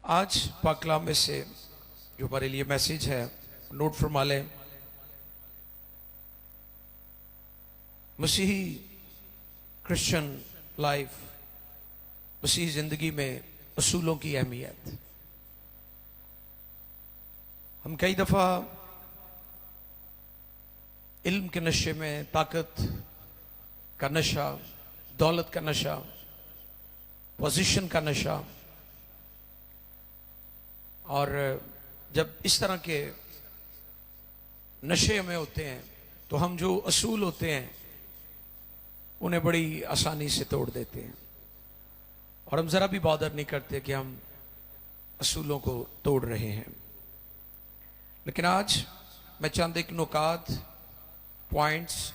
आज पाक कलाम में से जो हमारे लिए मैसेज है नोट फरमा लें। मसीही क्रिश्चियन लाइफ, मसीही जिंदगी में असूलों की अहमियत। हम कई दफा इल्म के नशे में, ताकत का नशा, दौलत का नशा, पोजीशन का नशा, और जब इस तरह के नशे में होते हैं तो हम जो असूल होते हैं उन्हें बड़ी आसानी से तोड़ देते हैं और हम जरा भी बॉदर नहीं करते कि हम असूलों को तोड़ रहे हैं। लेकिन आज मैं चंद एक नुकात, पॉइंट्स,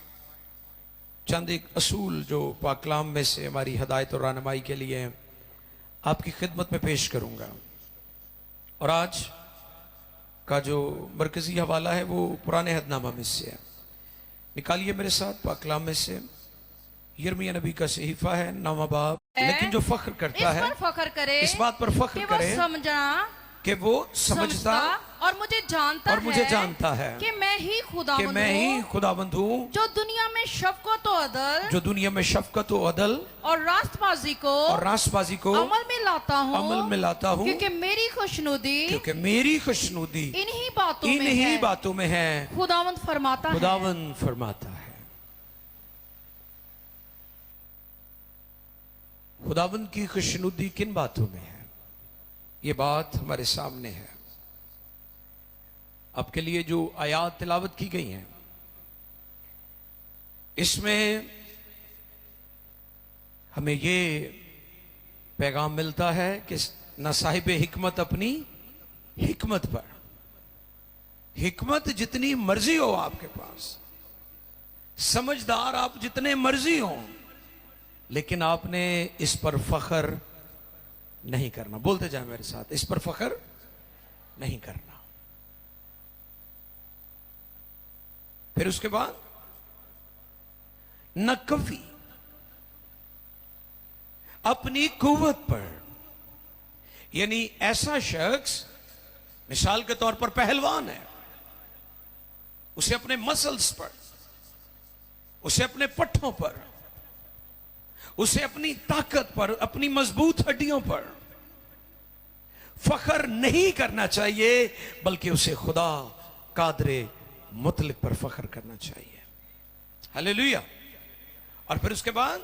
चंद एक असूल जो पाक कलाम में से हमारी हिदायत और रहनुमाई के लिए आपकी खिदमत में पेश करूंगा। और आज का जो मरकजी हवाला है वो पुराने अहदनामा में से है। निकालिए मेरे साथ पाक कलाम में से यिर्मयाह नबी का सहीफा है, 9वां बाब। लेकिन जो फख्र करता है, फख्र करे, इस बात पर फख्र करे कि वो समझता और मुझे जानता है कि मैं ही खुदावंद हूँ जो दुनिया में शफ़क़त व अदल और रास्तबाजी को अमल में लाता हूँ क्योंकि मेरी खुशनुदी इन्हीं बातों में है। खुदावंद फरमाता है। खुदावंद की खुशनुदी किन बातों में है? ये बात हमारे सामने है। आपके लिए जो आयात तिलावत की गई हैं, इसमें हमें ये पैगाम मिलता है कि न साहिब हिकमत अपनी हिकमत पर, हिकमत जितनी मर्जी हो आपके पास, समझदार आप जितने मर्जी हो, लेकिन आपने इस पर फख्र नहीं करना। बोलते जाए मेरे साथ, इस पर फख्र नहीं करना। फिर उसके बाद नकवी, अपनी कुव्वत पर, यानी ऐसा शख्स मिसाल के तौर पर पहलवान है, उसे अपने मसल्स पर, उसे अपने पट्टों पर, उसे अपनी ताकत पर, अपनी मजबूत हड्डियों पर फख्र नहीं करना चाहिए, बल्कि उसे खुदा कादरे मुतलक पर फख्र करना चाहिए। हालेलुया। और फिर उसके बाद,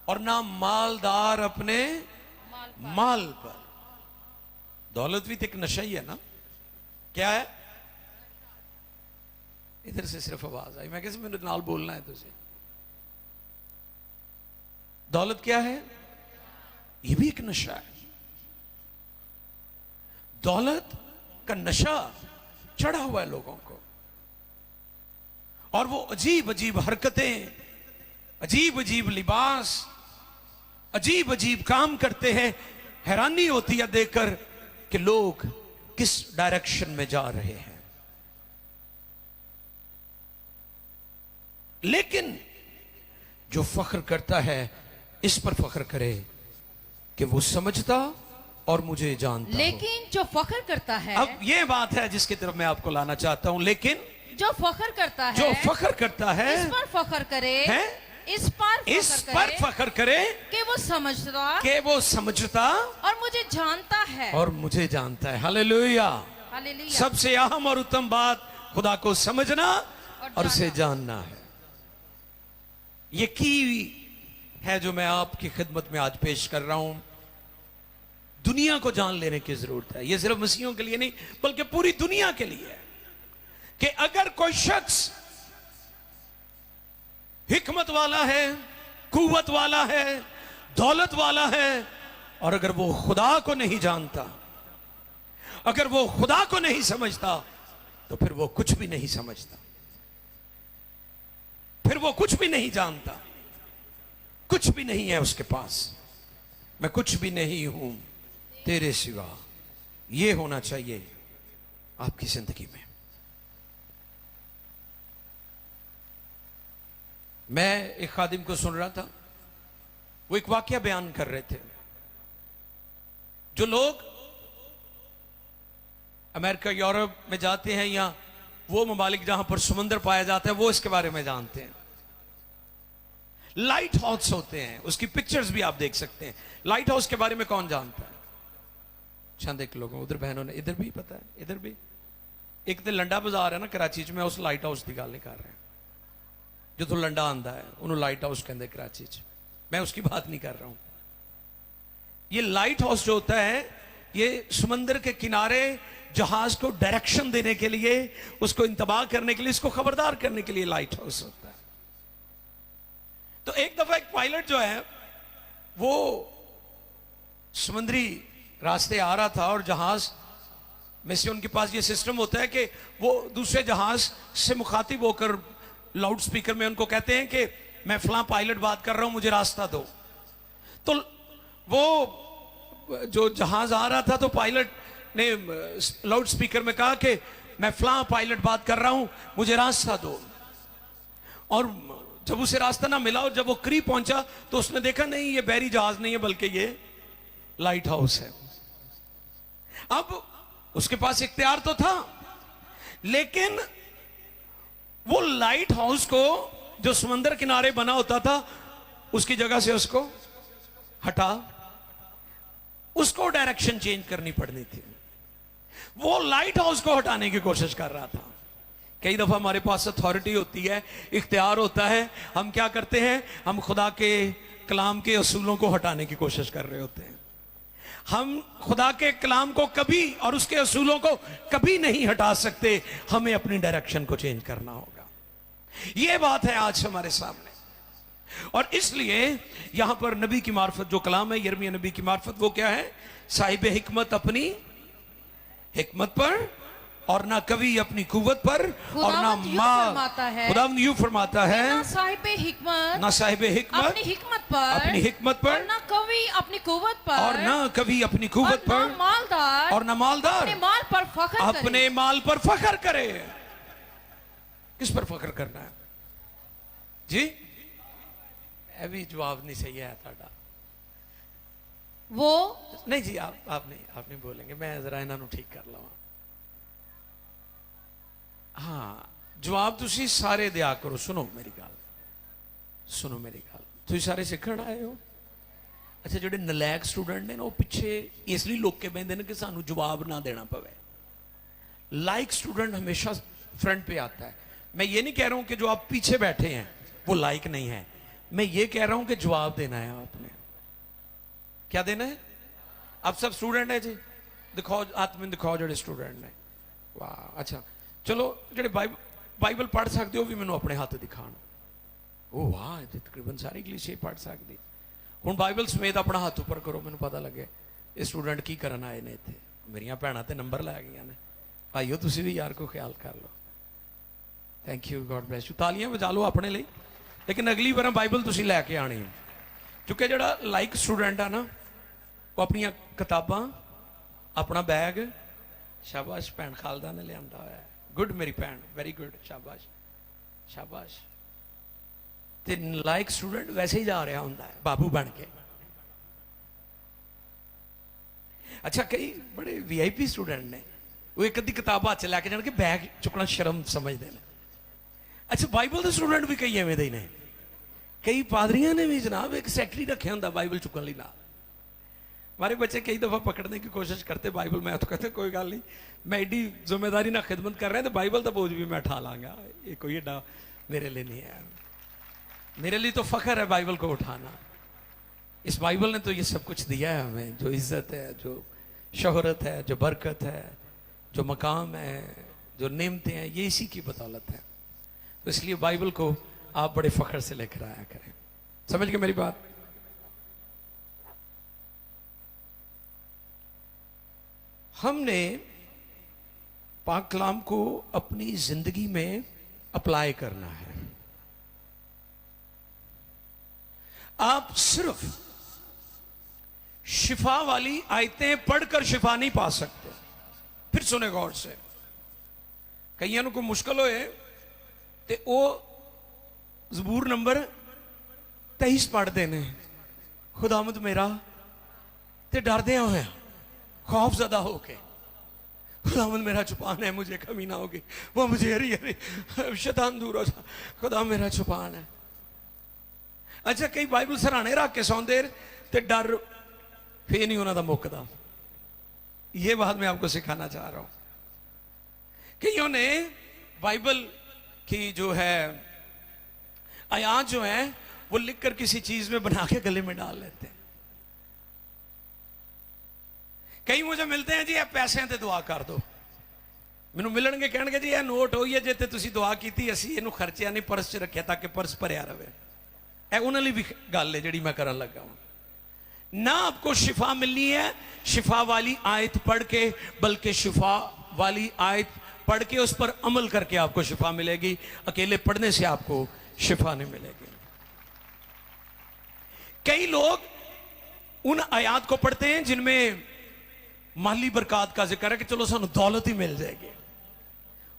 और ना मालदार अपने माल पर। दौलत भी तो एक नशा ही है ना। क्या है? इधर से सिर्फ आवाज आई, मैं कैसे मेरे नाल बोलना है तुझे। दौलत क्या है? ये भी एक नशा है। दौलत का नशा चढ़ा हुआ है लोगों को, और वो अजीब अजीब हरकतें, अजीब अजीब लिबास, अजीब अजीब काम करते हैं। हैरानी होती है देखकर कि लोग किस डायरेक्शन में जा रहे हैं। लेकिन जो फख्र करता है, इस पर फख्र करे कि वो समझता और मुझे जानता। लेकिन जो फख्र करता है, अब ये बात है जिसकी तरफ मैं आपको लाना चाहता हूं। लेकिन जो फख्र करता है, इस पर फख्र करे, इस पर फख्र करे कि वो समझता और मुझे जानता है। हालेलुया। सबसे अहम और उत्तम बात खुदा को समझना और उसे जानना है। ये की है जो मैं आपकी खिदमत में आज पेश कर रहा हूं। दुनिया को जान लेने की जरूरत है। ये सिर्फ मसीहियों के लिए नहीं, बल्कि पूरी दुनिया के लिए है कि अगर कोई शख्स हिकमत वाला है, कुव्वत वाला है, दौलत वाला है, और अगर वो खुदा को नहीं जानता, अगर वो खुदा को नहीं समझता, तो फिर वो कुछ भी नहीं समझता, फिर वो कुछ भी नहीं जानता, कुछ भी नहीं है उसके पास। मैं कुछ भी नहीं हूं तेरे सिवा, ये होना चाहिए आपकी जिंदगी में। मैं एक खादिम को सुन रहा था, वो एक वाकया बयान कर रहे थे। जो लोग अमेरिका यूरोप में जाते हैं या वो ममालिक जहां पर समुद्र पाया जाता है वो इसके बारे में जानते हैं। लाइट हाउस होते हैं, उसकी पिक्चर्स भी आप देख सकते हैं। लाइट हाउस के बारे में कौन जानता है? चंद एक लोगों, उधर बहनों ने, इधर भी पता है, इधर भी। एक तो लंडा बाजार है ना कराची च, मैं उस लाइट हाउस की गल नहीं कर रहा। जो तो लंडा आंदा है उन्होंने लाइट हाउस कहते कराची च, मैं उसकी बात नहीं कर रहा हूं। ये लाइट हाउस जो होता है ये समंदर के किनारे जहाज को डायरेक्शन देने के लिए, उसको इंतबाह करने के लिए, इसको खबरदार करने के लिए लाइट हाउस होता है। तो एक दफा एक पायलट जो है वो समुद्री रास्ते आ रहा था और जहाज में से उनके पास ये सिस्टम होता है कि वो दूसरे जहाज से मुखातिब होकर लाउड स्पीकर में उनको कहते हैं कि मैं फलां पायलट बात कर रहा हूं, मुझे रास्ता दो। तो वो जो जहाज आ रहा था तो पायलट ने लाउड स्पीकर में कहा कि मैं फलां पायलट बात कर रहा हूं, मुझे रास्ता दो। और जब उसे रास्ता ना मिला और जब वो करीब पहुंचा तो उसने देखा नहीं ये बहरी जहाज नहीं है बल्कि ये लाइट हाउस है। अब उसके पास इख्तियार तो था, लेकिन वो लाइट हाउस को जो समंदर किनारे बना होता था उसकी जगह से उसको हटा, उसको डायरेक्शन चेंज करनी पड़नी थी। वो लाइट हाउस को हटाने की कोशिश कर रहा था। कई दफा हमारे पास अथॉरिटी होती है, इख्तियार होता है, हम क्या करते हैं, हम खुदा के कलाम के असूलों को हटाने की कोशिश कर रहे होते हैं। हम खुदा के कलाम को कभी और उसके असूलों को कभी नहीं हटा सकते, हमें अपनी डायरेक्शन को चेंज करना होगा। यह बात है आज हमारे सामने। और इसलिए यहां पर नबी की मार्फत जो कलाम है, यिर्मयाह नबी की मार्फत, वो क्या है, साहिब हिकमत अपनी हिकमत पर और ना कवि अपनी कुव्वत पर और ना माल। खुदावंद यूं फरमाता है, ना साहिब हिकमत अपनी हिकमत पर ना कवि अपनी कुव्वत पर और ना कवि अपनी कुव्वत पर और ना मालदार अपने माल पर फख्र करे। किस पर फख्र करना है जी? अभी जवाब नहीं सही है ताड़ा। वो नहीं जी, आप नहीं बोलेंगे, मैं जरा इन्हों ठीक कर लवा। हाँ, जवाब तुसी सारे दिया करो। सुनो मेरी गल, सुनो मेरी गल। तुसी सारे सीखण आए हो। अच्छा, जो नलैक स्टूडेंट ने ना, वो पिछे इसलिए लोग के बहते हैं कि सानू जवाब ना देना पवे। लाइक स्टूडेंट हमेशा फ्रंट पे आता है। मैं ये नहीं कह रहा हूं कि जो आप पीछे बैठे हैं वो लाइक नहीं है, मैं ये कह रहा हूं कि जवाब देना है आपने। क्या देना है? आप सब स्टूडेंट है जी? दिखाओ हाथ में, दिखाओ जो स्टूडेंट ने। वाह, अच्छा चलो, जो बाइबल पढ़ सकते हो भी मैंने अपने हाथ दिखाण। ओ वाह, तकरीबन सारी इंग्लिश पढ़ सकती। हुण बाइबल समेत अपना हाथ उपर करो, मैंने पता लगे ये स्टूडेंट की करन आए ने इत्थे। मेरियां भैणां ते नंबर लै गईयां ने। भाईओ तुसीं भी यार को ख्याल कर लो। Thank you, god bless you. तालियां बजा लो अपने लिए। लेकिन अगली बार बाइबल तुसीं लैके आनी है, क्योंकि जो लाइक स्टूडेंट है ना, वो अपन किताबां, अपना बैग, शाबाश भैन खालदा ने लिया है, गुड मेरी भैन, वेरी गुड, शाबाश शाबाश। ते लाइक स्टूडेंट वैसे ही जा रहा होंदा है बाबू बन के। अच्छा, कई बड़े VIP स्टूडेंट ने, वो एक अद्धी किताब हाथ च लैके जान के बैग चुकना शर्म समझते हैं। अच्छा, बाइबल के स्टूडेंट भी कई एवें दे ने। कई पादरियां ने भी जनाब एक सैकटरी रखे होंगे बाइबल चुकन लिए। हमारे बच्चे कई दफा पकड़ने की कोशिश करते बाइबल, मैं तो कहते कोई गल नहीं, मैं एडी जिम्मेदारी ना खिदमत कर रहा है तो बाइबल का बोझ भी मैं उठा लांगा, ये कोई एडा मेरे लिए नहीं है। मेरे लिए तो फख्र है बाइबल को उठाना। इस बाइबल ने तो ये सब कुछ दिया है हमें, जो इज्जत है, जो शोहरत है, जो बरकत है, जो मकाम है, जो नेमतें हैं, ये इसी की बदौलत है। तो इसलिए बाइबल को आप बड़े फख्र से लेकर आया करें। समझ गए मेरी बात? हमने पाक कलाम को अपनी जिंदगी में अप्लाई करना है। आप सिर्फ शिफा वाली आयतें पढ़कर शिफा नहीं पा सकते। फिर सुने गौर से, कईयां को मुश्किल होए ते ओ ज़बूर नंबर 23 पढ़ते ने, खुदावंद मेरा ते डरदे होया, खौफ ज़दा होके, खुदावंद मेरा छुपान है, मुझे कमी ना होगी, वो मुझे हरी हरी शैतान दूर हो जा, खुदा मेरा छुपान है। अच्छा, कई बाइबल सराहने रख के सौंदे ते डर फिर नहीं उन्होंने मुकदा। ये बात मैं आपको सिखाना चाह रहा हूं। कईयों ने बाइबल की जो है आयात जो है वो लिखकर किसी चीज में बना के गले में डाल लेते हैं। कई मुझे मिलते हैं जी, ये पैसे ते दुआ कर दो, मैनू मिलणगे कहणगे जी ये नोट होई है जे ते तुसी दुआ कीती, असी इहनू खर्चिया नहीं, पर्स च रखिया ताकि पर्स भरिया रहे। ए उन्हां लई भी गल है जिहड़ी मैं करन लगा हूं। ना आपको शिफा मिलनी है शिफा वाली आयत पढ़ के, बल्कि शिफा वाली आयत पढ़ के उस पर अमल करके आपको शिफा मिलेगी। अकेले पढ़ने से आपको शिफा नहीं मिलेगी। कई लोग उन आयात को पढ़ते हैं जिनमें माली बरकत का जिक्र है कि चलो सानू दौलत ही मिल जाएगी।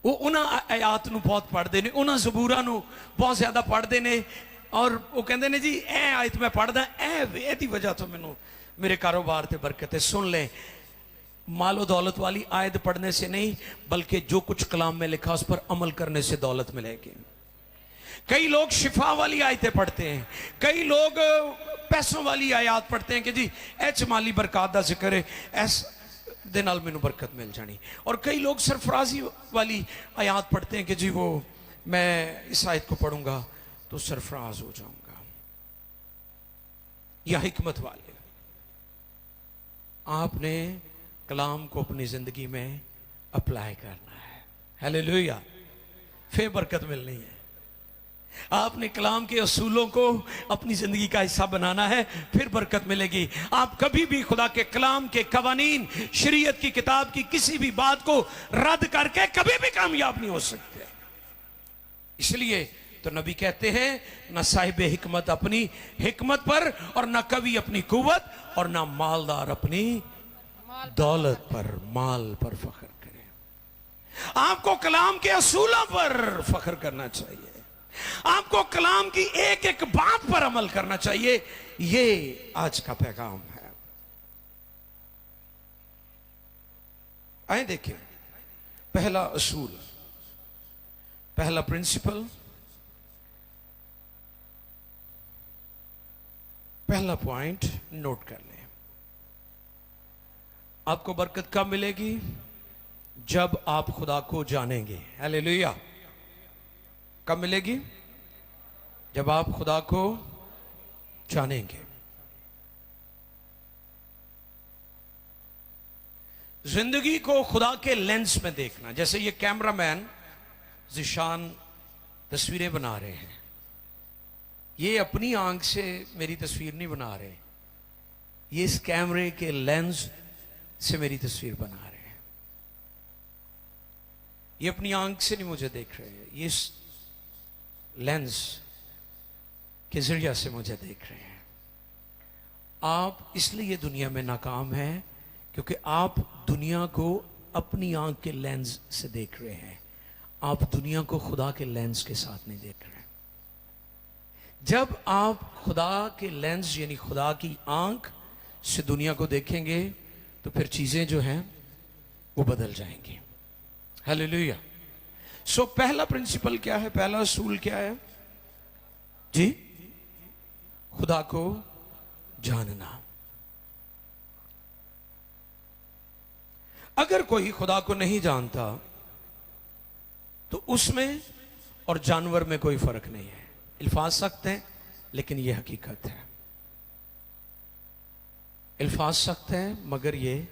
वो उन्होंने आयात नू बहुत पढ़ते हैं, उन्होंने सबूरा नू बहुत ज्यादा पढ़ते हैं और वो कहते हैं जी ए आयत मैं पढ़दा, ए वजह तो मैनू मेरे कारोबार से बरकत है। सुन ले, मालो दौलत वाली आयत पढ़ने से नहीं, बल्कि जो कुछ कलाम में लिखा उस पर अमल करने से दौलत मिलेगी। कई लोग शिफा वाली आयतें पढ़ते हैं, कई लोग पैसों वाली आयात पढ़ते हैं कि जी एच माली बरकत का जिक्र है, एस दे नाल मैनू बरकत मिल जानी। और कई लोग सरफराजी वाली आयात पढ़ते हैं कि जी वो मैं इस आयत को पढ़ूंगा तो सरफराज हो जाऊंगा। या हिकमत वाले, आपने कलाम को अपनी जिंदगी में अप्लाई करना है, हालेलुया, फिर बरकत मिलनी है। आपने कलाम के असूलों को अपनी जिंदगी का हिस्सा बनाना है, फिर बरकत मिलेगी। आप कभी भी खुदा के कलाम के कवानीन, शरीयत की किताब की किसी भी बात को रद्द करके कभी भी कामयाब नहीं हो सकते। इसलिए तो नबी कहते हैं ना साहिब हिकमत अपनी हिकमत पर, और ना कवि अपनी कुव्वत, और ना मालदार अपनी दौलत पर, माल पर फख्र करे। आपको कलाम के असूलों पर फख्र करना चाहिए, आपको कलाम की एक एक बात पर अमल करना चाहिए। ये आज का पैगाम है। आए देखिए, पहला असूल, पहला प्रिंसिपल, पहला पॉइंट नोट कर लें। आपको बरकत कब मिलेगी? जब आप खुदा को जानेंगे। हालेलुया। कब मिलेगी? जब आप खुदा को जानेंगे। जिंदगी को खुदा के लेंस में देखना। जैसे ये कैमरामैन ज़िशान तस्वीरें बना रहे हैं, ये अपनी आंख से मेरी तस्वीर नहीं बना रहे, ये इस कैमरे के लेंस से मेरी तस्वीर बना रहे हैं। ये अपनी आंख से नहीं मुझे देख रहे हैं, ये इस लेंस के जरिया से मुझे देख रहे हैं। आप इसलिए दुनिया में नाकाम हैं क्योंकि आप दुनिया को अपनी आंख के लेंस से देख रहे हैं, आप दुनिया को खुदा के लेंस के साथ नहीं देख रहे। जब आप खुदा के लेंस यानी खुदा की आंख से दुनिया को देखेंगे तो फिर चीजें जो हैं वो बदल जाएंगी। हालेलुया। सो पहला प्रिंसिपल क्या है, पहला असूल क्या है जी? खुदा को जानना। अगर कोई खुदा को नहीं जानता तो उसमें और जानवर में कोई फर्क नहीं है। अल्फाज सख्त हैं लेकिन यह हकीकत है। अल्फाज सख्त हैं मगर ये,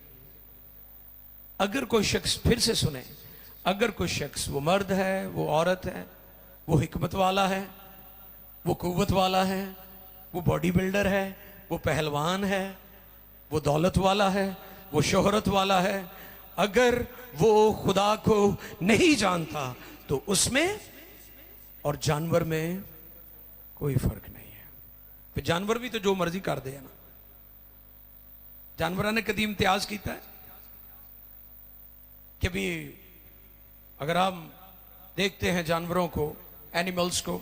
अगर कोई शख्स, फिर से सुने, अगर कोई शख्स, वो मर्द है, वो औरत है, वो हिकमत वाला है, वो कुव्वत वाला है, वो बॉडी बिल्डर है, वो पहलवान है, वो दौलत वाला है, वो शोहरत वाला है, अगर वो खुदा को नहीं जानता तो उसमें और जानवर में कोई फर्क नहीं है। फिर जानवर भी तो जो मर्जी कर दे ना। जानवरों ने कभी इम्तियाज किया है कि भी अगर हम देखते हैं जानवरों को, एनिमल्स को,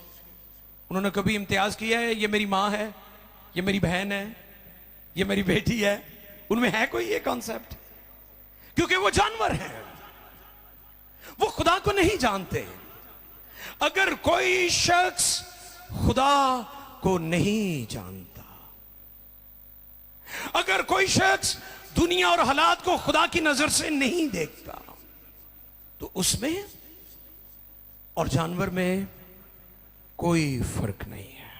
उन्होंने कभी इम्तियाज किया है ये मेरी माँ है, ये मेरी बहन है, ये मेरी बेटी है? उनमें है कोई ये कॉन्सेप्ट? क्योंकि वो जानवर है। वो खुदा को नहीं जानते। अगर कोई शख्स खुदा को नहीं जानता, अगर कोई शख्स दुनिया और हालात को खुदा की नजर से नहीं देखता, तो उसमें और जानवर में कोई फर्क नहीं है।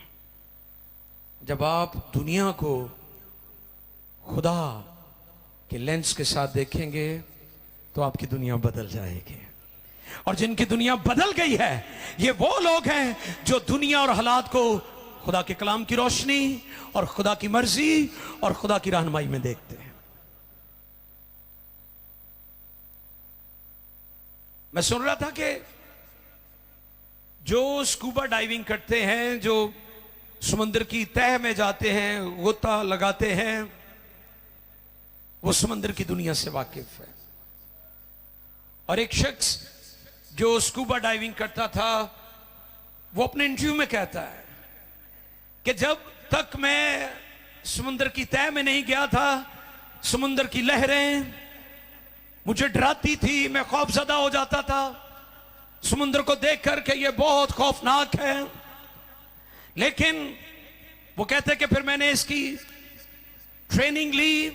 जब आप दुनिया को खुदा के लेंस के साथ देखेंगे तो आपकी दुनिया बदल जाएगी। और जिनकी दुनिया बदल गई है, ये वो लोग हैं जो दुनिया और हालात को खुदा के कलाम की रोशनी और खुदा की मर्जी और खुदा की रहनुमाई में देखते हैं। मैं सुन रहा था कि जो स्कूबा डाइविंग करते हैं, जो समुद्र की तह में जाते हैं, गोता लगाते हैं, वो समुद्र की दुनिया से वाकिफ है। और एक शख्स जो स्कूबा डाइविंग करता था, वो अपने इंटरव्यू में कहता है कि जब तक मैं समुद्र की तह में नहीं गया था, समुद्र की लहरें मुझे डराती थी, मैं खौफजदा हो जाता था समुद्र को देखकर कि ये बहुत खौफनाक है। लेकिन वो कहते कि फिर मैंने इसकी ट्रेनिंग ली,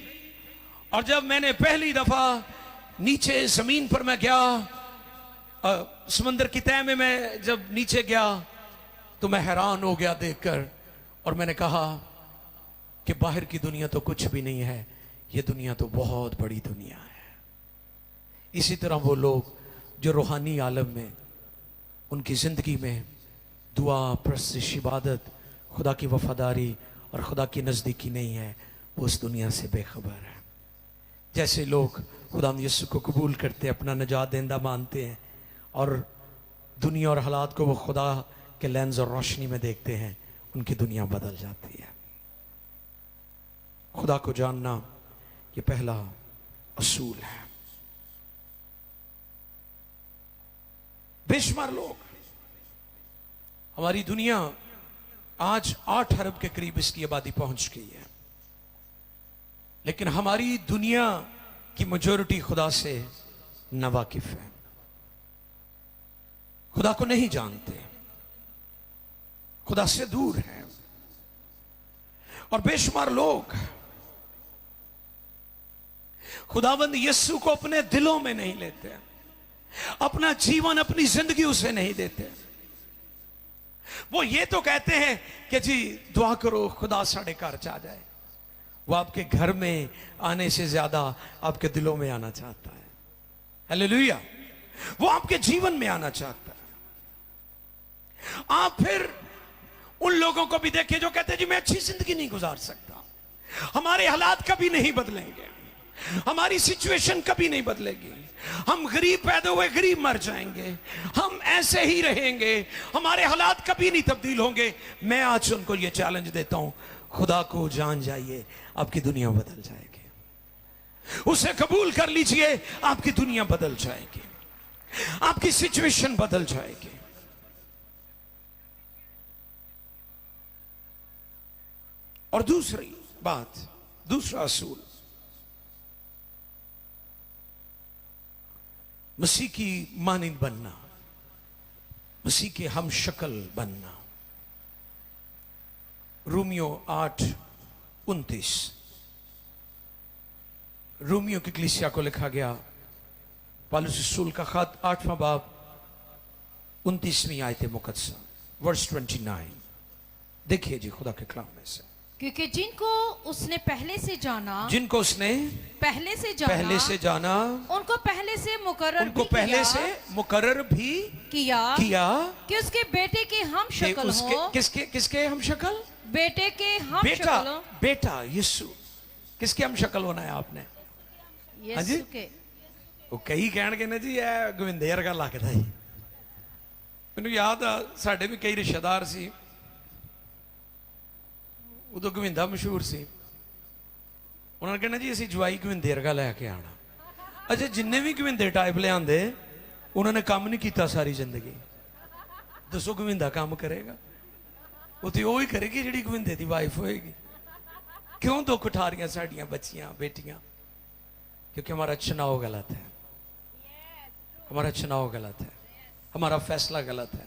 और जब मैंने पहली दफा नीचे जमीन पर मैं गया, समुद्र की तह में मैं जब नीचे गया तो मैं हैरान हो गया देखकर, और मैंने कहा कि बाहर की दुनिया तो कुछ भी नहीं है, ये दुनिया तो बहुत बड़ी दुनिया है। इसी तरह वो लोग जो रूहानी आलम में, उनकी जिंदगी में दुआ, प्रस्तिश, इबादत, खुदा की वफादारी और खुदा की नजदीकी नहीं है, वो उस दुनिया से बेखबर है। जैसे लोग खुदा यीशु को कबूल करते, अपना निजात देंदा मानते हैं, और दुनिया और हालात को वो खुदा के लेंस और रोशनी में देखते हैं, उनकी दुनिया बदल जाती है। खुदा को जानना ये पहला असूल है। बेशुमार लोग, हमारी दुनिया आज 8 अरब के करीब इसकी आबादी पहुंच गई है, लेकिन हमारी दुनिया की मेजॉरिटी खुदा से नावाकिफ है, खुदा को नहीं जानते, खुदा से दूर है। और बेशुमार लोग खुदावंद यीशु को अपने दिलों में नहीं लेते, अपना जीवन, अपनी जिंदगी उसे नहीं देते। वो ये तो कहते हैं कि जी दुआ करो खुदा साढ़े घर च आ जाए। वो आपके घर में आने से ज्यादा आपके दिलों में आना चाहता है। हालेलुया। वो आपके जीवन में आना चाहता है। आप फिर उन लोगों को भी देखिए जो कहते हैं जी मैं अच्छी जिंदगी नहीं गुजार सकता, हमारे हालात कभी नहीं बदलेंगे, हमारी सिचुएशन कभी नहीं बदलेगी, हम गरीब पैदा हुए गरीब मर जाएंगे, हम ऐसे ही रहेंगे, हमारे हालात कभी नहीं तब्दील होंगे। मैं आज उनको ये चैलेंज देता हूं, खुदा को जान जाइए, आपकी दुनिया बदल जाएगी। उसे कबूल कर लीजिए, आपकी दुनिया बदल जाएगी, आपकी सिचुएशन बदल जाएगी। और दूसरी बात, दूसरा असूल, मसीह की मानिंद बनना, मसीह के हम शक्ल बनना। रोमियो 8:29, रोमियो की कलीसिया को लिखा गया पौलुस रसूल का खत 8वां बाब 29वीं आयत मुकद्दसा, वर्स 29। देखिए जी खुदा के कलाम में से, क्योंकि जिनको उसने पहले से जाना, जिनको उसने पहले से जाना उनको पहले से मुकर्रर भी किया कि उसके बेटे के हम शक्ल हो। किसके हम शक्ल? बेटे के हम शक्ल। बेटा यीशु, किसके हम शक्ल होना है आपने? यीशु के। वो कई कहणगे ना जी ਇਹ ਗੋਵਿੰਦੇ ਵਰਗਾ ਲੱਗਦਾ ਜੀ। ਮੈਨੂੰ याद आ ਸਾਡੇ भी कई रिश्तेदार सी, उदो गोविंदा मशहूर सी, उन्होंने कहना जी असं जवाई गोविंदे वर्गा लैके आना। अच्छा जिन्ने भी गोविंदे टाइप लियाते उन्होंने काम नहीं किया सारी जिंदगी, दसो गोविंदा काम करेगा? वो तो वही करेगी जी गोविंदे की वाइफ होएगी। क्यों दुख उठा रही साड़ियाँ बच्चियां बेटियां? क्योंकि हमारा चुनाव गलत है। हमारा चुनाव गलत है, हमारा फैसला गलत है।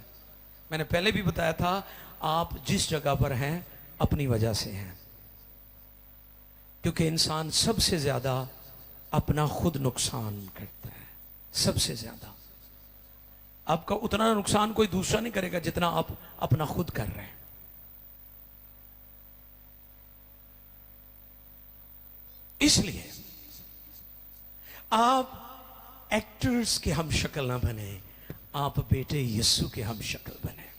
मैंने पहले भी बताया था, आप जिस जगह पर हैं अपनी वजह से हैं, क्योंकि इंसान सबसे ज्यादा अपना खुद नुकसान करता है। सबसे ज्यादा आपका उतना नुकसान कोई दूसरा नहीं करेगा जितना आप अपना खुद कर रहे हैं। इसलिए आप एक्टर्स के हम शक्ल ना बने, आप बेटे यीशु के हम शक्ल बने।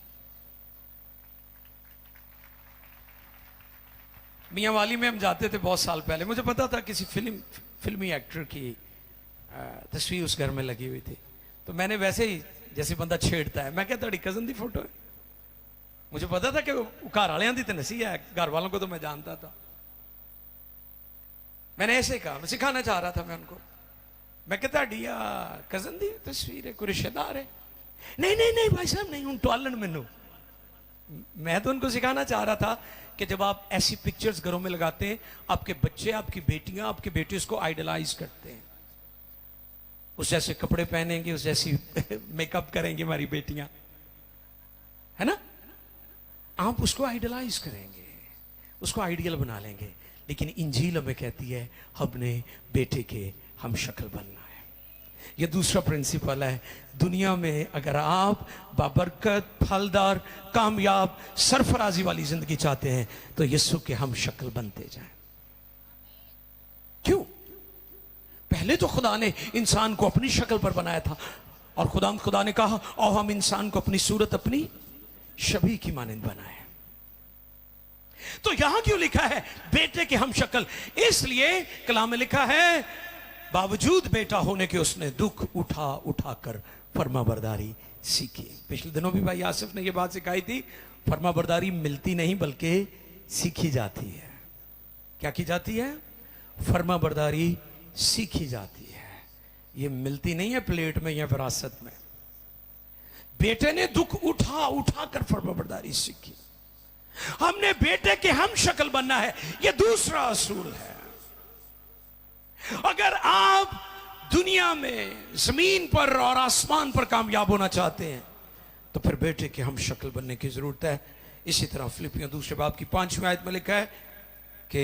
मियां वाली में हम जाते थे बहुत साल पहले, मुझे पता था किसी फिल्मी एक्टर की तस्वीर उस घर में लगी हुई थी, तो मैंने वैसे ही जैसे बंदा छेड़ता है, मैं क्या तेरी कजन दी फोटो है। मुझे पता था कि घर वालियां दी तो नसी है, घर वालों को तो मैं जानता था। मैंने ऐसे कहा, मैं सिखाना चाह रहा था मैं उनको, मैं कहता डिया कजन दी तस्वीर है, कोई रिश्तेदार है। नहीं नहीं नहीं भाई साहब नहीं, हूं टॉलन मैनू। मैं तो उनको सिखाना चाह रहा था कि जब आप ऐसी पिक्चर्स घरों में लगाते हैं, आपके बच्चे, आपकी बेटियां, आपके बेटे उसको आइडलाइज करते हैं, उस जैसे कपड़े पहनेंगे, उस जैसी मेकअप करेंगे हमारी बेटियां, है ना। आप उसको आइडलाइज करेंगे, उसको आइडियल बना लेंगे। लेकिन इंजील हमें कहती है अपने बेटे के हम शक्ल बनना है। यह दूसरा प्रिंसिपल है। दुनिया में अगर आप बाबरकत, फलदार, कामयाब, सरफराजी वाली जिंदगी चाहते हैं तो यीशु के हम शक्ल बनते जाएं। क्यों? पहले तो खुदा ने इंसान को अपनी शक्ल पर बनाया था, और खुदा ने कहा और हम इंसान को अपनी सूरत, अपनी छवि की मानंद बनाए। तो यहां क्यों लिखा है बेटे के हम शक्ल? इसलिए कलाम में लिखा है बावजूद बेटा होने के उसने दुख उठा उठा कर फरमाबरदारी सीखी। पिछले दिनों भी भाई आसिफ ने यह बात सिखाई थी, फरमाबरदारी मिलती नहीं बल्कि सीखी जाती है। क्या की जाती है? फरमाबरदारी सीखी जाती है। ये मिलती नहीं है प्लेट में या विरासत में। बेटे ने दुख उठा उठा कर फरमाबरदारी सीखी। हमने बेटे के हम शक्ल बनना है, यह दूसरा असूल है। अगर आप दुनिया में जमीन पर और आसमान पर कामयाब होना चाहते हैं तो फिर बेटे के हम शक्ल बनने की जरूरत है। इसी तरह फिलिपियों 2 बाब की 5वीं आयत में लिखा है कि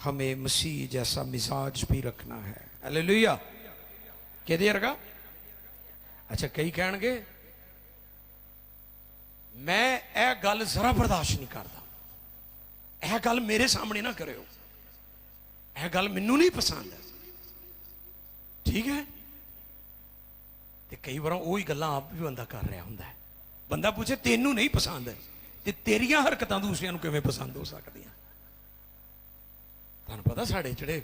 हमें मसीह जैसा मिजाज भी रखना है। हालेलुया। कह दिया रखा? अच्छा, कई कहेंगे मैं यह गल जरा बर्दाश्त नहीं करता, यह गल मेरे सामने ना करो, यह गल मैनू नहीं पसंद है। ठीक है, ते कई बार वही गल्लां आप भी बंदा कर रहा हुंदा है। बंदा पूछे तेनू नहीं पसंद है ते तेरियां हरकतां दूसरियां नूं किवें पसंद हो सकदियां? तुहानूं पता साडे जिहड़े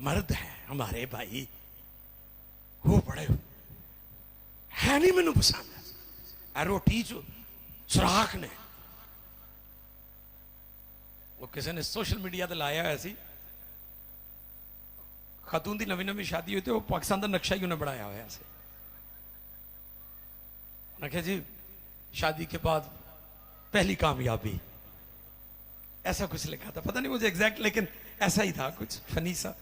मर्द हैं हमारे भाई, वो बड़े है नहीं मैनू पसंद। रोटी चो सुराख ने वो किसी ने सोशल मीडिया ते लाया हुआ सी, खातून की नवी नवी शादी हुई, तो पाकिस्तान का नक्शा ही उन्हें बनाया हुआ से। उन्हें कहा जी शादी के बाद पहली कामयाबी, ऐसा कुछ लिखा था, पता नहीं मुझे एग्जैक्ट, लेकिन ऐसा ही था कुछ फनी सा।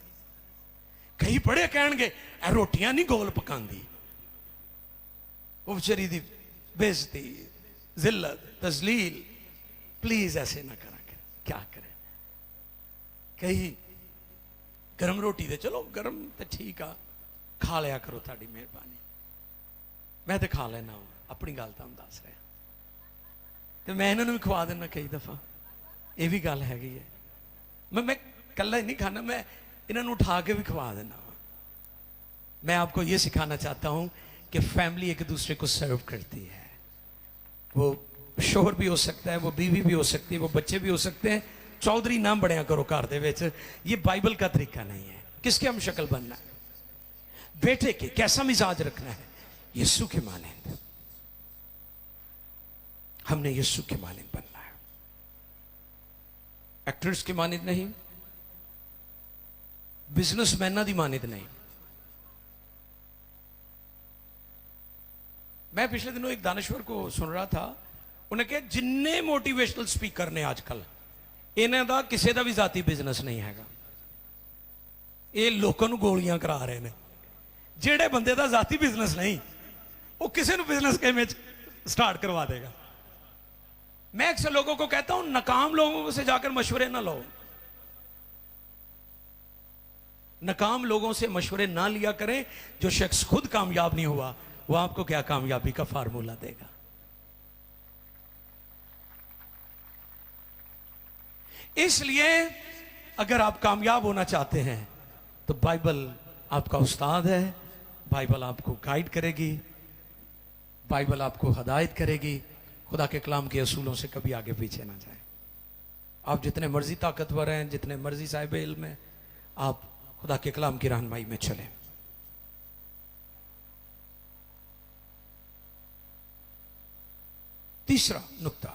कई बड़े कहणगे रोटियां नहीं गोल पकांदी, वो बेचारी दी बेइज्जती, जिल्लत, तजलील। प्लीज ऐसे ना करा कर, क्या करें। कहीं गरम रोटी दे, चलो गरम तो ठीक आ, खा लिया करो, ताड़ी मेहरबानी। मैं तो खा लेना हूं, अपनी गल तो हम दस रहे, तो मैं इन्होंने भी खवा देना कई दफा, ये भी गल हैगी है। मैं कल्ला ही नहीं खाना, मैं इन्होंने उठा के भी खवा देना। मैं आपको ये सिखाना चाहता हूं कि फैमिली एक दूसरे को सर्व करती है। वो शोहर भी हो सकता है, वो बीवी भी हो सकती है, वो बच्चे भी हो सकते हैं। चौधरी नाम बढ़िया करो घर दे विच, ये बाइबल का तरीका नहीं है। किसके हम शक्ल बनना है? बेटे के कैसा मिजाज रखना है? यीशु के मानंद। हमने यीशु के मानंद बनना है, एक्टर्स के मानंद नहीं, बिजनेसमैन की मानंद नहीं। मैं पिछले दिनों एक दानश्वर को सुन रहा था, उन्हें कहा जिन्ने मोटिवेशनल स्पीकर ने आजकल, इन्हां दा किसी का भी जाती बिजनेस नहीं हैगा। ये लोगों को गोलियां करा रहे हैं, जेड़े बंदे दा जाती बिजनेस नहीं वो किसी ने बिजनेस के में स्टार्ट करवा देगा। मैं अक्सर लोगों को कहता हूं नाकाम लोगों से जाकर मशवरे ना लो, नाकाम लोगों से मशवरे ना लिया करें। जो शख्स खुद कामयाब नहीं हुआ वो आपको क्या कामयाबी का फार्मूला देगा। इसलिए अगर आप कामयाब होना चाहते हैं तो बाइबल आपका उस्ताद है, बाइबल आपको गाइड करेगी, बाइबल आपको हदायत करेगी। खुदा के कलाम के असूलों से कभी आगे पीछे ना जाए। आप जितने मर्जी ताकतवर हैं, जितने मर्जी साहिब इल्म हैं, आप खुदा के कलाम की रहनुमाई में चलें। तीसरा नुक्ता,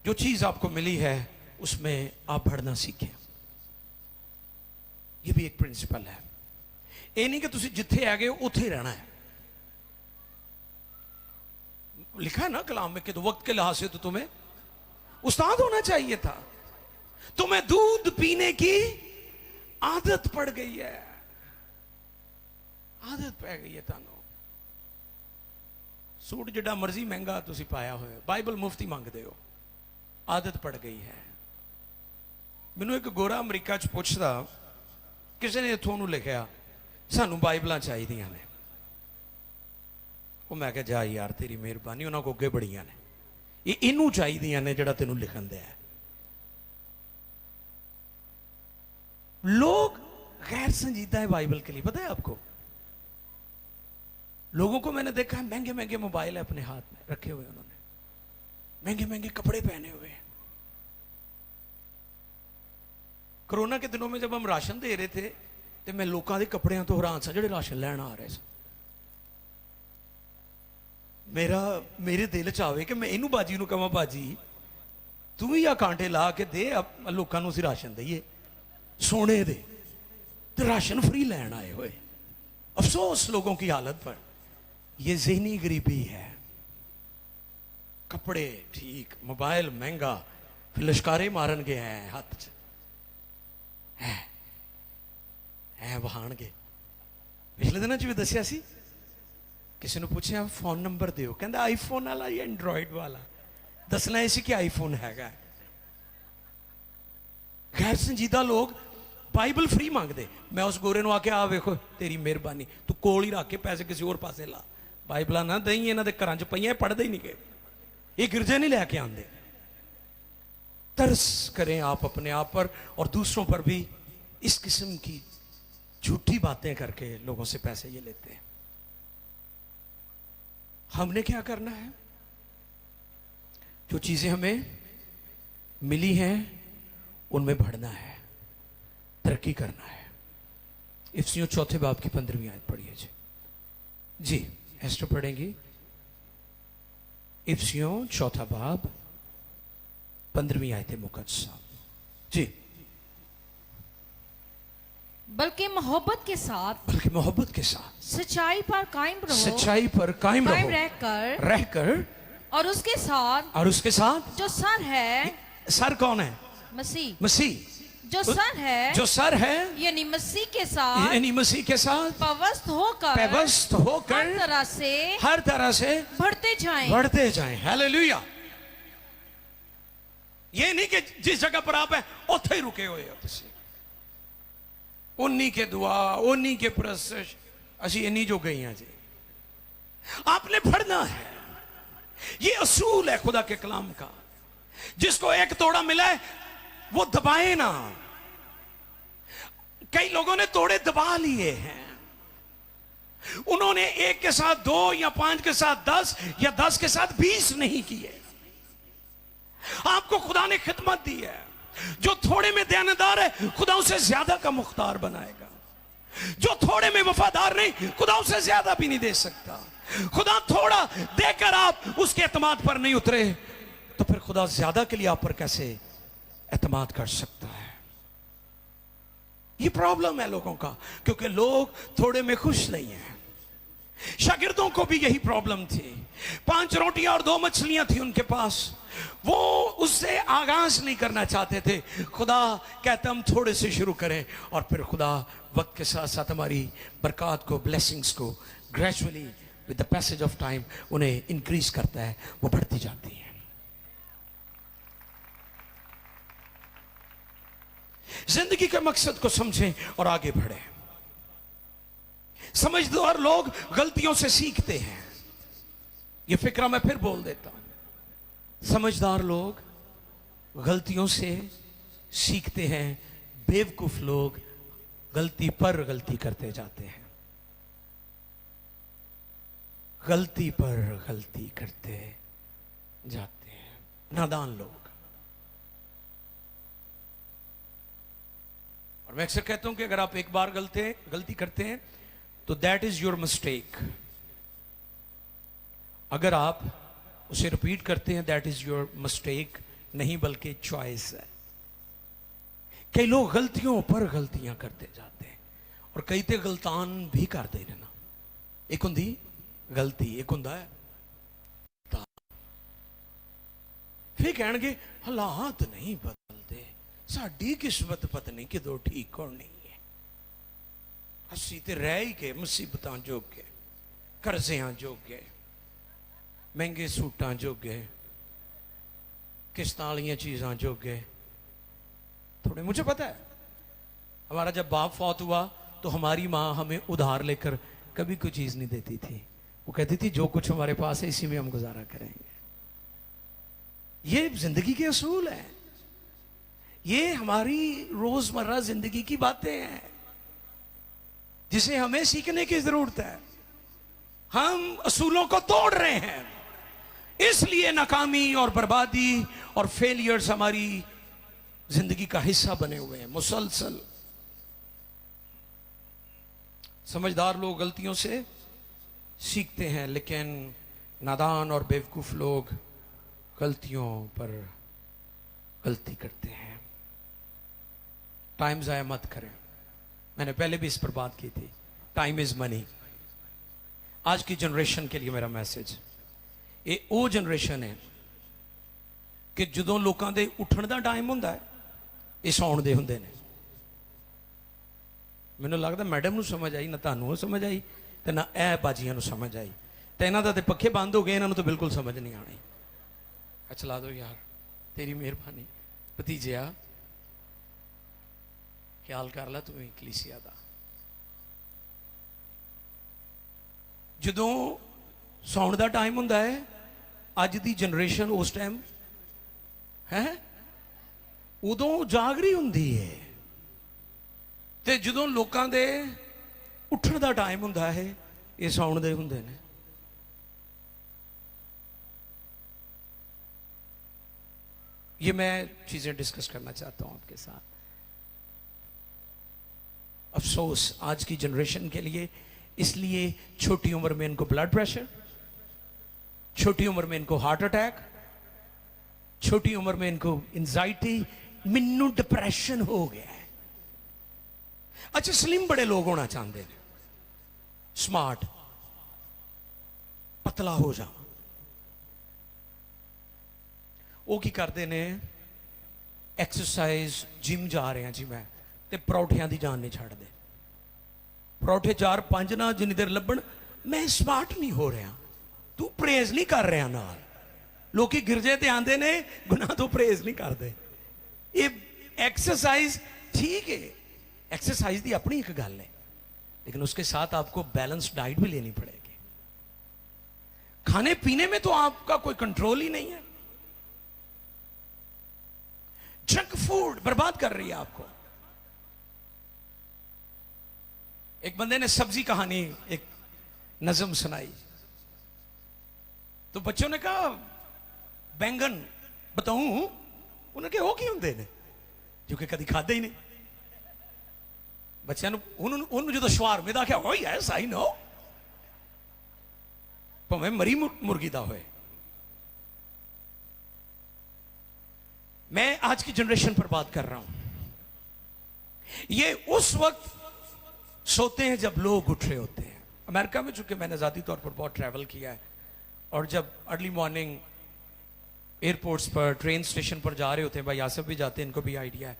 जो चीज आपको मिली है उसमें आप बढ़ना सीखें। यह भी एक प्रिंसिपल है। ये नहीं कि तुम जिथे है गए उथे ही रहना है। लिखा है ना कलाम में कि तो वक्त के लिहाज से तो तुम्हें उस्ताद होना चाहिए था। तुम्हें दूध पीने की आदत पड़ गई है, आदत पै गई है तानो। सूट जिड़ा मर्जी महंगा तुसी पाया हो, बाइबल मुफ्ती मंगदे हो, आदत पड़ गई है। मैनू एक गोरा अमरीका च पुछदा, किसी ने इथों नूं लिखिया सानू बाइबल चाहिए ने। वो मैं कहा जा यार तेरी मेहरबानी, उन्होंने को अगे बड़ियां ने, ये इनू चाहिए ने जिहड़ा तेनू लिखन दिया है। लोग गैर संजीदा है बाइबल के लिए, पता है आपको। लोगों को मैंने देखा है महंगे महंगे मोबाइल है अपने हाथ में रखे हुए, उन्होंने महंगे महंगे कपड़े पहने हुए हैं। कोरोना के दिनों में जब हम राशन दे रहे थे तो मैं लोगों के कपड़ियां तो हैरान सा, जो राशन लैन आ रहे थे। मेरे दिल च आवे कि मैं इनू बाजी नू कहां, बाजी तू भी आ कांटे ला के दे, लोगों नू असीं राशन दईए सोने दे, तो राशन फ्री लैन आए हुए। अफसोस लोगों की हालत पर। यह ज़हनी गरीबी है। कपड़े ठीक, मोबाइल महंगा, फिर लश्कारे मारन गए हैं हाथ च है वहान गए। पिछले दिनों च भी दसिया सी, किसी ने पूछा फोन नंबर दियो, कहता आईफोन वाला या एंड्रॉइड वाला। दसना इसी कि आईफोन हैगा। गैर संजीदा लोग बाइबल फ्री मांगते। मैं उस गोरे आके आ वेखो तेरी मेहरबानी, तू कोल ही रख के पैसे किसी और पासे ला, बाइबल ना दई, इन्हों के घर च पईयां पढ़ते ही नहीं गए, ये गिरजे नहीं लैके आते। तरस करें आप अपने आप पर और दूसरों पर भी। इस किस्म की झूठी बातें करके लोगों से पैसे ये लेते हैं। हमने क्या करना है? जो चीजें हमें मिली हैं उनमें बढ़ना है, तरक्की करना है। इफ्सियों 4 बाब की 15वीं आयत पढ़िए जी। एस्टर पढ़ेंगी इफ्सियों 4 बाब 15वीं आयत मुकद्दसा जी। बल्कि मोहब्बत के साथ सच्चाई पर कायम रहो, रहकर और उसके साथ जो सर है। सर कौन है? मसीह। जो सर है यानी मसीह के साथ पवस्त होकर हर तरह से बढ़ते जाएं। हालेलुया। ये नहीं कि जिस जगह पर आप है उथे ही रुके हुए हो। उन्हीं के दुआ, उन्हीं के प्रशंसा, असी इन्हीं जो गई हैं जी। आपने पढ़ना है। ये असूल है खुदा के कलाम का। जिसको एक तोड़ा मिला है वो दबाए ना। कई लोगों ने तोड़े दबा लिए हैं। उन्होंने 1 के साथ 2 या 5 के साथ 10 या 10 के साथ 20 नहीं किए। आपको खुदा ने खिदमत दी है। जो थोड़े में देनदार है खुदा उसे ज्यादा का मुख्तार बनाएगा। जो थोड़े में वफादार नहीं खुदा उसे ज्यादा भी नहीं दे सकता। खुदा थोड़ा देकर आप उसके एतमाद पर नहीं उतरे तो फिर खुदा ज्यादा के लिए आप पर कैसे एतमाद कर सकता है? ये प्रॉब्लम है लोगों का, क्योंकि लोग थोड़े में खुश नहीं हैं। शागिर्दों को भी यही प्रॉब्लम थी। 5 रोटियां और 2 मछलियां थी उनके पास, वो उससे आगाज नहीं करना चाहते थे। खुदा कहते हम थोड़े से शुरू करें, और फिर खुदा वक्त के साथ साथ हमारी बरकत को, ब्लेसिंग्स को gradually with the passage of time उन्हें इंक्रीज करता है, वो बढ़ती जाती है। जिंदगी के मकसद को समझें और आगे बढ़ें। समझदार लोग गलतियों से सीखते हैं। यह फिक्रा मैं फिर बोल देता हूं, समझदार लोग गलतियों से सीखते हैं, बेवकूफ लोग गलती पर गलती करते जाते हैं। गलती पर गलती करते जाते हैं नादान लोग। और मैं अक्सर कहता हूं कि अगर आप एक बार गलती करते हैं तो दैट इज योर मिस्टेक। अगर आप उसे रिपीट करते हैं दैट इज योर मिस्टेक नहीं, बल्कि चॉइस है। कई लोग गलतियों पर गलतियां करते जाते हैं, और कई ते गलतान भी करते रहना। एक हुंदी गलती, एक हुंदा है फिर कहणगे हालात नहीं बदलते, साडी किस्मत पता नहीं किदों ठीक होनी है। असी ते रह ही गए मुसीबतां जोगे, कर्जियां जोगे, महंगे सूटां जोगे, किस्तां वालियां चीज़ां जोगे। थोड़े मुझे पता है, हमारा जब बाप फौत हुआ तो हमारी माँ हमें उधार लेकर कभी कोई चीज़ नहीं देती थी। वो कहती थी जो कुछ हमारे पास है इसी में हम गुजारा करेंगे। ये जिंदगी के असूल हैं, ये हमारी रोजमर्रा जिंदगी की बातें हैं जिसे हमें सीखने की जरूरत है। हम असूलों को तोड़ रहे हैं, इसलिए नाकामी और बर्बादी और फेलियर्स हमारी जिंदगी का हिस्सा बने हुए हैं मुसलसल। समझदार लोग गलतियों से सीखते हैं, लेकिन नादान और बेवकूफ लोग गलतियों पर गलती करते हैं। टाइम जाया मत करें। मैंने पहले भी इस पर बात की थी, टाइम इज मनी। आज की जनरेशन के लिए मेरा मैसेज, ये वो जनरेशन है कि ਜਦੋਂ ਲੋਕਾਂ ਦੇ ਉੱਠਣ ਦਾ ਟਾਈਮ ਹੁੰਦਾ ਹੈ ਇਹ ਸੌਣ ਦੇ ਹੁੰਦੇ ਨੇ। ਮੈਨੂੰ ਲੱਗਦਾ ਮੈਡਮ ਨੂੰ ਸਮਝ ਆਈ, ਨਾ ਤੁਹਾਨੂੰ ਸਮਝ ਆਈ ਤੇ ਨਾ ਇਹ ਬਾਜੀਆਂ ਨੂੰ ਸਮਝ ਆਈ, ਤੇ ਇਹਨਾਂ ਦਾ ਤੇ ਪੱਖੇ ਬੰਦ ਹੋ ਗਏ, ਇਹਨਾਂ ਨੂੰ ਤਾਂ ਬਿਲਕੁਲ ਸਮਝ ਨਹੀਂ ਆਣੀ। ਚਲਾ ਦੋ ਯਾਰ, ਤੇਰੀ ਮਿਹਰਬਾਨੀ। ਭਤੀਜਿਆ ਖਿਆਲ ਕਰ ਲੈ ਤੂੰ ਕਲੀਸਿਆ ਦਾ। ਜਦੋਂ ਸੌਣ ਦਾ ਟਾਈਮ ਹੁੰਦਾ ਹੈ, ਅੱਜ ਦੀ ਜਨਰੇਸ਼ਨ ਉਸ ਟਾਈਮ ਹੈ ਉਦੋਂ ਜਾਗ ਰਹੀ ਹੁੰਦੀ ਹੈ, ਤੇ ਜਦੋਂ ਲੋਕਾਂ ਦੇ ਉੱਠਣ ਦਾ ਟਾਈਮ ਹੁੰਦਾ ਹੈ ਇਹ ਸੌਣ ਦੇ ਹੁੰਦੇ ਨੇ। ये मैं चीजें डिस्कस करना चाहता हूं आपके साथ। अफसोस आज की जनरेशन के लिए, इसलिए छोटी उम्र में इनको ब्लड प्रेशर, छोटी उम्र में इनको हार्ट अटैक, छोटी उम्र में इनको एंजाइटी, मिन्नू डिप्रेशन हो गया है। अच्छा, स्लिम बड़े लोग होना चाहते हैं, स्मार्ट, पतला हो जा। वो की करते ने एक्सरसाइज जिम जा रहे हैं जी मैं, ते परौठियां दी जान नहीं छड्डदे। परौठे 4-5 ना जिन्नी देर लभण, मैं स्मार्ट नहीं हो रहा, तू परहेज नहीं कर रहा। नाल लोग गिरजे ते आंदे ने, गुनाह तो परहेज नहीं करते। ये एक्सरसाइज ठीक है, एक्सरसाइज की अपनी एक गल है, लेकिन उसके साथ आपको बैलेंस डाइट भी लेनी पड़ेगी। खाने पीने में तो आपका कोई कंट्रोल ही नहीं है। जंक फूड बर्बाद कर रही है आपको। एक बंदे ने सब्जी कहानी, एक नज़म सुनाई, तो बच्चों ने कहा बैंगन बताऊं, उन्होंने कहा वो की होंगे ने, जो कि कभी खाते ही नहीं। बच्चों ने जो शवार में आख्या हो यस आई नो, भावें मरी मुर्गी दा होए। मैं आज की जनरेशन पर बात कर रहा हूं। ये उस वक्त सोते हैं जब लोग उठ रहे होते हैं। अमेरिका में चूंकि मैंने ज़ाती तौर पर बहुत ट्रैवल किया है, और जब अर्ली मॉर्निंग एयरपोर्ट्स पर, ट्रेन स्टेशन पर जा रहे होते हैं, भाई आसफ भी जाते हैं, इनको भी आइडिया है,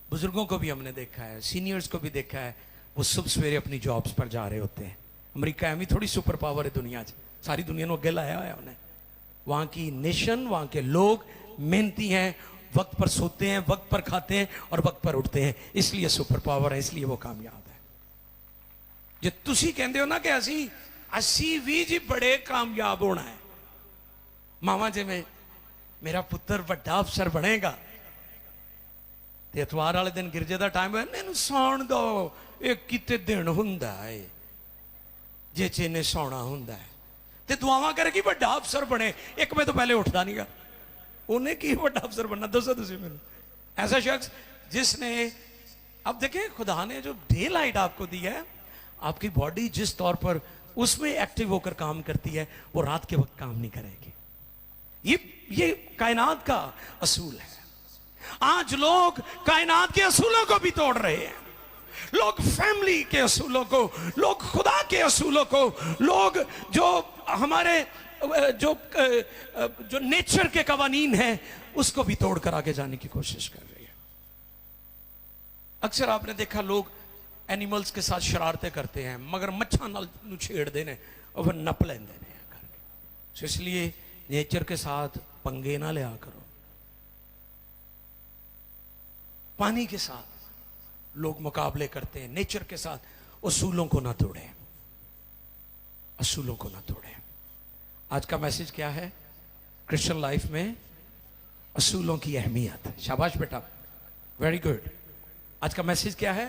बुजुर्गों को भी हमने देखा है, सीनियर्स को भी देखा है, वो सुबह सवेरे अपनी जॉब्स पर जा रहे होते हैं। अमेरिका एवं थोड़ी सुपर पावर है दुनिया च, सारी दुनिया को अगे लाया हुआ है उन्हें। वहाँ की नेशन, वहाँ के लोग मेहनती हैं, वक्त पर सोते हैं, वक्त पर खाते हैं और वक्त पर उठते हैं, इसलिए सुपर पावर है, इसलिए वो कामयाब है। जे तुसी कहते हो ना कि असी भी जी बड़े कामयाब होना है, मावा जिवें मेरा पुत्र वड्डा अफसर बनेगा, ते इतवार वाले दिन गिरजे का टाइम है, इन्हूं सौण दो, एक किते दिन हुंदा है जे च इन्हें सौना हुंदा है, ते दुआवां करे कि वड्डा अफसर बने। एक बजे तो पहले उठता नहीं गा, उन्हें की वड्डा अफसर बनना, दसो तुसीं मैनूं। ऐसा शख्स जिसने, अब देखें खुदा ने जो डे लाइट आपको दी है, आपकी बॉडी जिस तौर पर उसमें एक्टिव होकर काम करती है, वो रात के वक्त काम नहीं करेगी। ये कायनात का असूल है। आज लोग कायनात के असूलों को भी तोड़ रहे हैं, लोग फैमिली के असूलों को, लोग खुदा के असूलों को, लोग जो हमारे जो नेचर के कवानीन हैं उसको भी तोड़कर आगे जाने की कोशिश कर रही है। अक्सर आपने देखा लोग एनिमल्स के साथ शरारतें करते हैं, मगर मच्छा नाल छेड़ते हैं और फिर नप लेंदे ने करके। तो इसलिए नेचर के साथ पंगे ना लिया करो। पानी के साथ लोग मुकाबले करते हैं, नेचर के साथ असूलों को ना तोड़ें, असूलों को ना तोड़ें। आज का मैसेज क्या है? क्रिश्चियन लाइफ में असूलों की अहमियत। शाबाश बेटा, वेरी गुड। आज का मैसेज क्या है?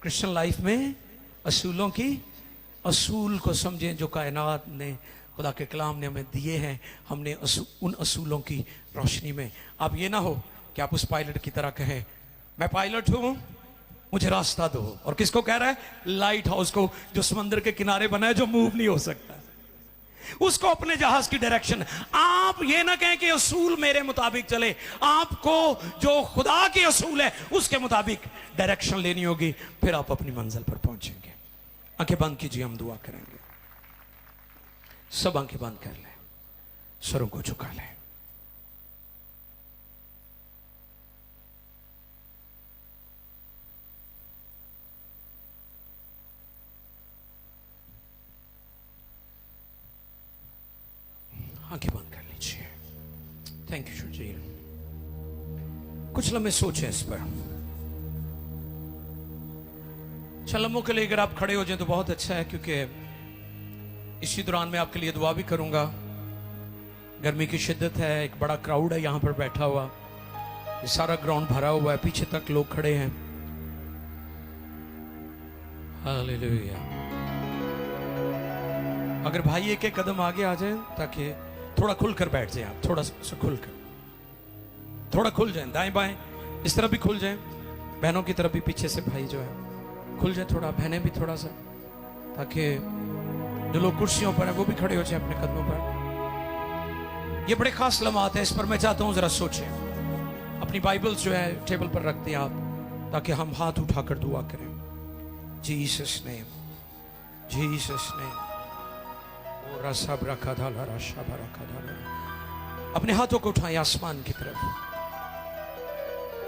क्रिश्चियन लाइफ में असूलों की, असूल को समझें जो कायनात ने, खुदा के कलाम ने हमें दिए हैं। हमने उन असूलों की रोशनी में, आप ये ना हो कि आप उस पायलट की तरह कहें मैं पायलट हूं, मुझे रास्ता दो। और किसको कह रहा है? लाइट हाउस को, जो समंदर के किनारे बना है, जो मूव नहीं हो सकता, उसको अपने जहाज की डायरेक्शन। आप ये ना कहें कि असूल मेरे मुताबिक चले, आपको जो खुदा के असूल है उसके मुताबिक डायरेक्शन लेनी होगी, फिर आप अपनी मंजिल पर पहुंचेंगे। आंखें बंद कीजिए, हम दुआ करेंगे। सब आंखें बंद कर लें, सरों को झुका लें। आंखें बंद कर लीजिए। Thank you Shujir. कुछ लम्हे सोचें इस पर। लम्हों के लिए अगर आप खड़े हो जाए तो बहुत अच्छा है, क्योंकि इसी दौरान मैं आपके लिए दुआ भी करूंगा। गर्मी की शिद्दत है, एक बड़ा क्राउड है यहां पर बैठा हुआ, ये सारा ग्राउंड भरा हुआ है, पीछे तक लोग खड़े हैं। हालेलुया। अगर भाई एक एक कदम आगे आ जाए, ताकि थोड़ा खुलकर बैठ जाए, आप थोड़ा सा खुलकर, थोड़ा खुल जाए, दाएं बाएं इस तरफ भी खुल जाए, बहनों की तरफ भी पीछे से भाई जो है खुल जाए, थोड़ा बहनें भी थोड़ा सा, ताकि जो लोग कुर्सियों पर हैं वो भी खड़े हो जाए अपने कदमों पर। ये बड़े खास लम्हात हैं, इस पर मैं चाहता हूं जरा सोचें। अपनी बाइबल्स जो है टेबल पर रख दें आप, ताकि हम हाथ उठाकर दुआ करें। Jesus name, Jesus name. अपने हाथों को उठाएं आसमान की तरफ।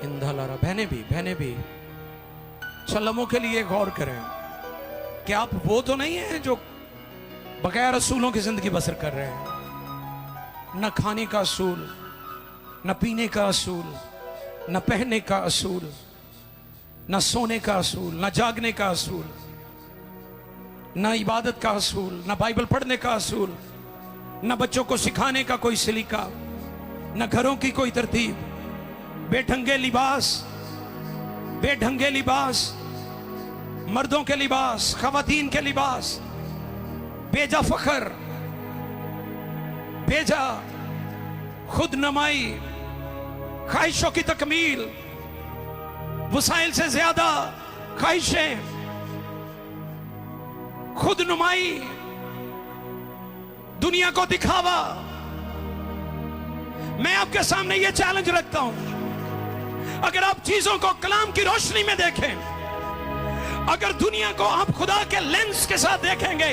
इंधालारा, बहने भी सलमों के लिए गौर करें कि आप वो तो नहीं है जो बगैर असूलों की जिंदगी बसर कर रहे हैं। न खाने का असूल, न पीने का असूल, न पहनने का असूल, न सोने का असूल, न जागने का असूल, न इबादत का असूल, न बाइबल पढ़ने का असूल, न बच्चों को सिखाने का कोई सलीका, न घरों की कोई तरतीब। बेढंगे लिबास, बेढंगे लिबास, मर्दों के लिबास, खवातीन के लिबास, बेजा फखर, बेजा खुद नमाई, ख्वाहिशों की तकमील, वसाइल से ज्यादा ख्वाहिशें, खुद नुमाई, दुनिया को दिखावा। मैं आपके सामने यह चैलेंज रखता हूं, अगर आप चीजों को कलाम की रोशनी में देखें, अगर दुनिया को आप खुदा के लेंस के साथ देखेंगे,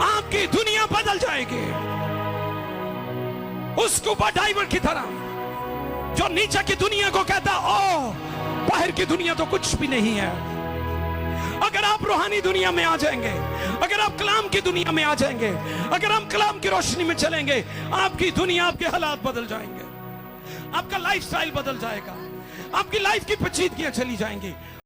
आपकी दुनिया बदल जाएगी। उस स्कूबा डाइवर की तरह जो नीचे की दुनिया को कहता, ओ बाहर की दुनिया तो कुछ भी नहीं है। अगर आप रूहानी दुनिया में आ जाएंगे, अगर आप कलाम की दुनिया में आ जाएंगे, अगर हम कलाम की रोशनी में चलेंगे, आपकी दुनिया, आपके हालात बदल जाएंगे, आपका लाइफस्टाइल बदल जाएगा, आपकी लाइफ की पेचीदगियां चली जाएंगी।